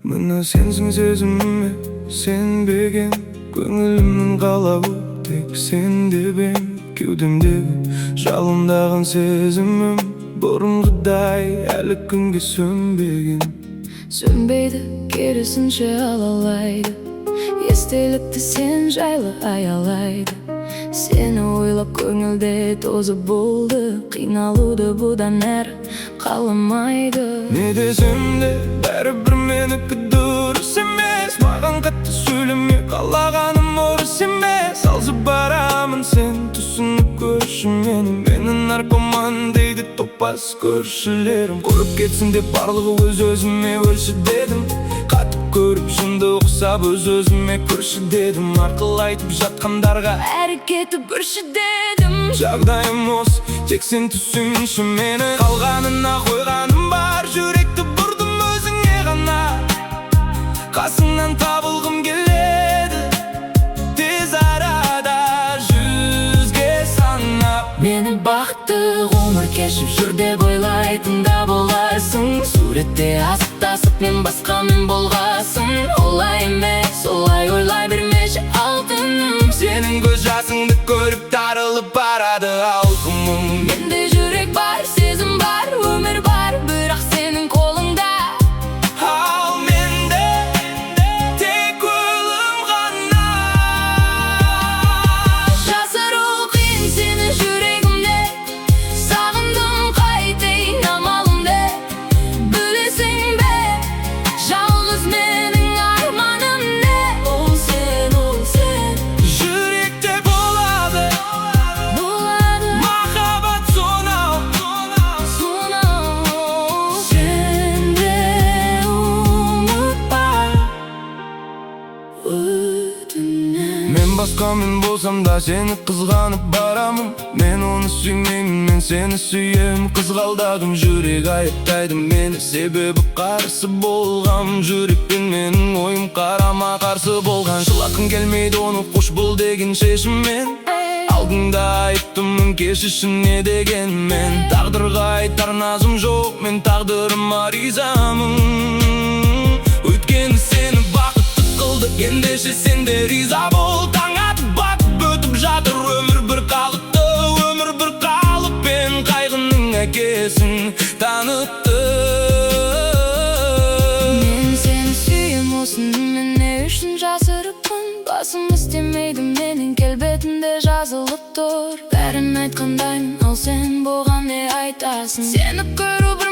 Мына сенсің сезіміме сенбеген, көңілімнің қалауы тек сен деп ең. Кеудемдегі жалындаған сезімім бұрынғыдай әлі күнге сөнбеген. Сөнбейді, керісінше алалайды, естелікті сен жайлы аялайды. Сені ойлап көңілде тозы болды, қиналуды бұдан әрі қаламайды. Не десем де бәрібір менікі дұрыс емес. Маған қатты сөйлеме, қалағаным орыс емес. Алжып барамын, сен түсініп көрші мені. Мені наркоман дейді топас көршілерім. Көріп кетсін деп барлығы өз-өзіме өлші дедім. Қатып көріп жынды ұқсап өз-өзіме көрші дедім. Арқыл айтып жатқандарға әрекеті бүрші дедім. Жағдайым осы, тек сен түсінші мені. Қалғанына қойғаным бар, жүректі бұрдым өзіңе ғана. Қасыңнан табылғым келеді, тез арада жүзге санап. Мені бақытты ғұмыр кешіп жүр деп ойлайтын да боларсың. Суретте асып-тасып мен басқамен болғасын. Олай емес, олай ойлай бермеші алтыным. Сенің көз жасыңды көріп тарылып барады алқымым. Менде жүрек бар, сезім бар, өмір бар, бірақ сенің қолыңда. Ал менде тек өлім ғана. Жасыру қиын сені жүрегімде, сағындым қайтейін амалымды. Білесің бе, жалғыз менің арманым не? Ол сен Жүректе болады махаббат сонау. Сен де ұмытпа, өтінем. Мен басқамен болсам да сені қызғанып барамын. Мен оны сүймеймін, мен сені сүйем. Қызғалдағым жүрек айыптайды мені, себебі қарсы болғам. Жүрекпен менің ойым қарама қарсы болған. Жылатқым келмейді оны қош бол деген шешіммен. Алдыңда айттымын кешірші не деген мен. Тағдырға айтар назым жоқ, мен тағдырыма ризамын. Өйткені сені бақытты қылды, ендеше сен де риза бол. Таң атып батып өтіп жатыр өмір бір қалыпты. Өмір бір қалып пен қайғының әкесін танытты. Мен сені сүйем, осыны мен не үшін жасырыппын? Басым істемейді менің келбетімде жазылып тұр. Бәрін айтқандаймын, ал сен бұған не айтасың? Сені көру бір